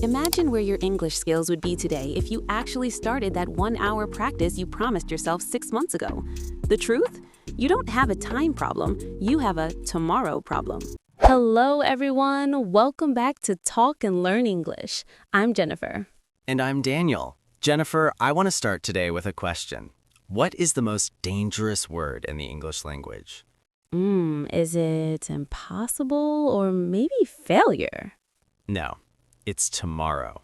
Imagine where your English skills would be today if you actually started that 1 hour practice you promised yourself 6 months ago. The truth? You don't have a time problem, you have a tomorrow problem. Hello, everyone. Welcome back to Talk and Learn English. I'm Jennifer. And I'm Daniel. Jennifer, I want to start today with a question. What is the most dangerous word in the English language? Is it impossible or maybe failure? No, it's tomorrow.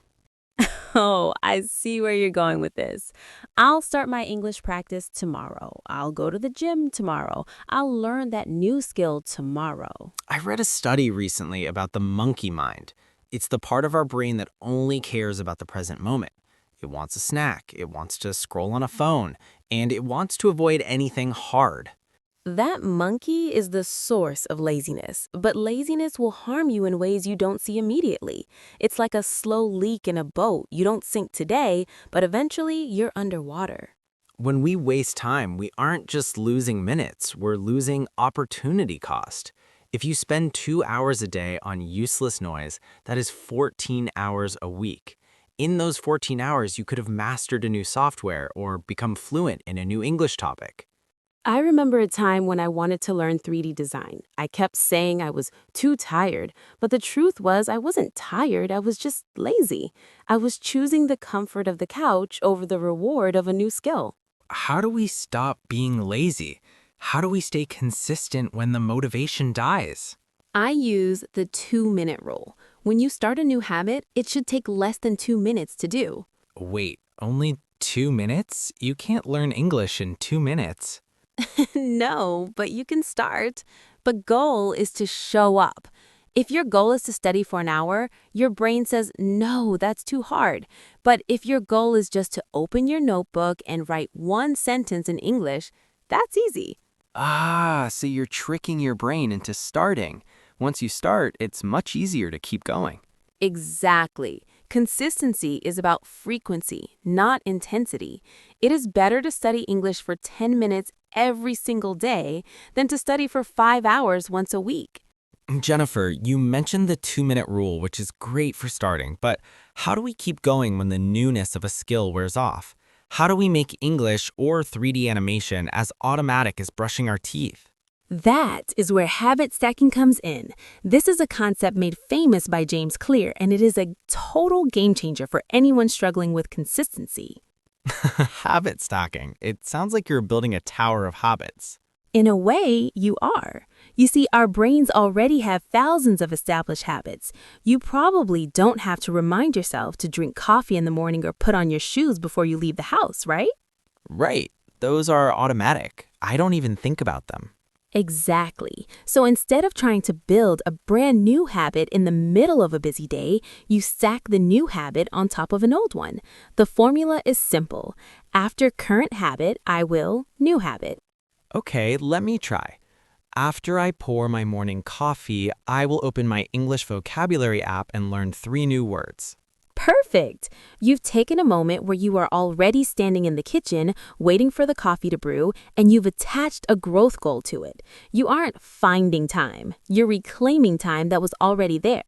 Oh, I see where you're going with this. I'll start my English practice tomorrow. I'll go to the gym tomorrow. I'll learn that new skill tomorrow. I read a study recently about the monkey mind. It's the part of our brain that only cares about the present moment. It wants a snack, it wants to scroll on a phone, and it wants to avoid anything hard. That monkey is the source of laziness, but laziness will harm you in ways you don't see immediately. It's like a slow leak in a boat. You don't sink today, but eventually you're underwater. When we waste time, we aren't just losing minutes, we're losing opportunity cost. If you spend 2 hours a day on useless noise, that is 14 hours a week. In those 14 hours, you could have mastered a new software or become fluent in a new English topic. I remember a time when I wanted to learn 3D design. I kept saying I was too tired, but the truth was I wasn't tired, I was just lazy. I was choosing the comfort of the couch over the reward of a new skill. How do we stop being lazy? How do we stay consistent when the motivation dies? I use the 2-minute rule. When you start a new habit, it should take less than 2 minutes to do. Wait, only 2 minutes? You can't learn English in 2 minutes. No, but you can start. But goal is to show up. If your goal is to study for an hour, your brain says, no, that's too hard. But if your goal is just to open your notebook and write one sentence in English, that's easy. So you're tricking your brain into starting. Once you start, it's much easier to keep going. Exactly. Consistency is about frequency, not intensity. It is better to study English for 10 minutes every single day than to study for 5 hours once a week. Jennifer, you mentioned the 2-minute rule, which is great for starting, but how do we keep going when the newness of a skill wears off? How do we make English or 3D animation as automatic as brushing our teeth? That is where habit stacking comes in. This is a concept made famous by James Clear, and it is a total game changer for anyone struggling with consistency. Habit stacking. It sounds like you're building a tower of habits. In a way, you are. You see, our brains already have thousands of established habits. You probably don't have to remind yourself to drink coffee in the morning or put on your shoes before you leave the house, right? Right. Those are automatic. I don't even think about them. Exactly. So instead of trying to build a brand new habit in the middle of a busy day, you stack the new habit on top of an old one. The formula is simple. After current habit, I will new habit. Okay, let me try. After I pour my morning coffee, I will open my English vocabulary app and learn 3 new words. Perfect! You've taken a moment where you are already standing in the kitchen, waiting for the coffee to brew, and you've attached a growth goal to it. You aren't finding time. You're reclaiming time that was already there.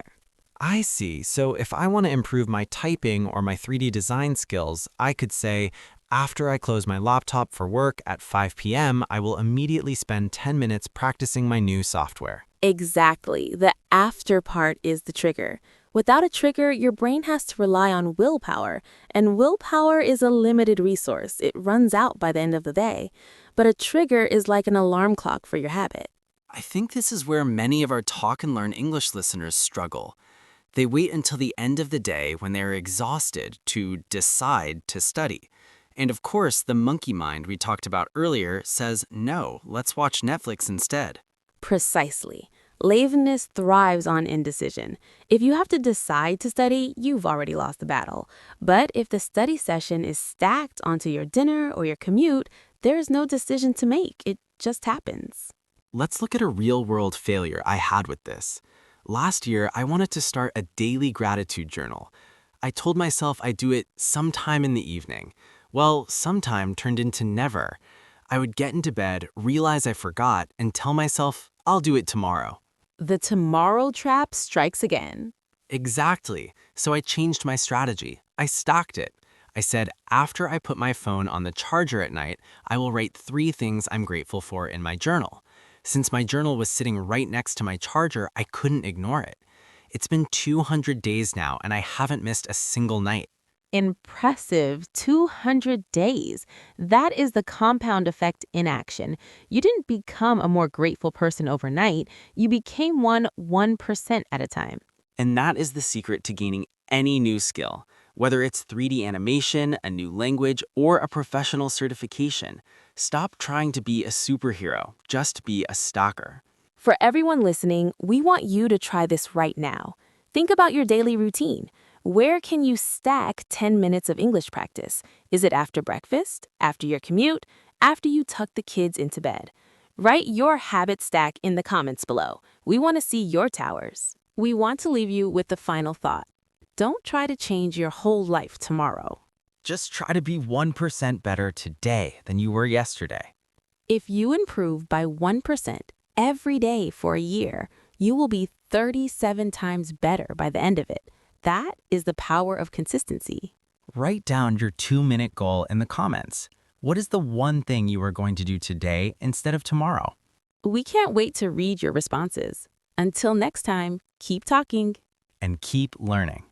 I see. So if I want to improve my typing or my 3D design skills, I could say, after I close my laptop for work at 5 p.m., I will immediately spend 10 minutes practicing my new software. Exactly. The after part is the trigger. Without a trigger, your brain has to rely on willpower, and willpower is a limited resource. It runs out by the end of the day. But a trigger is like an alarm clock for your habit. I think this is where many of our Talk and Learn English listeners struggle. They wait until the end of the day when they're exhausted to decide to study. And of course, the monkey mind we talked about earlier says, no, let's watch Netflix instead. Precisely. Laziness thrives on indecision. If you have to decide to study, you've already lost the battle. But if the study session is stacked onto your dinner or your commute, there is no decision to make. It just happens. Let's look at a real-world failure I had with this. Last year, I wanted to start a daily gratitude journal. I told myself I'd do it sometime in the evening. Well, sometime turned into never. I would get into bed, realize I forgot, and tell myself, I'll do it tomorrow. The tomorrow trap strikes again. Exactly. So I changed my strategy. I stocked it. I said, after I put my phone on the charger at night, I will write 3 things I'm grateful for in my journal. Since my journal was sitting right next to my charger, I couldn't ignore it. It's been 200 days now, and I haven't missed a single night. Impressive. 200 days. That is the compound effect in action. You didn't become a more grateful person overnight. You became 1% at a time. And that is the secret to gaining any new skill, whether it's 3D animation, a new language, or a professional certification. Stop trying to be a superhero, just be a stalker. For everyone listening, we want you to try this right now. Think about your daily routine. Where can you stack 10 minutes of English practice? Is it after breakfast, after your commute, after you tuck the kids into bed? Write your habit stack in the comments below. We want to see your towers. We want to leave you with the final thought. Don't try to change your whole life tomorrow. Just try to be 1% better today than you were yesterday. If you improve by 1% every day for a year, you will be 37 times better by the end of it. That is the power of consistency. Write down your 2-minute goal in the comments. What is the one thing you are going to do today instead of tomorrow? We can't wait to read your responses. Until next time, keep talking And keep learning.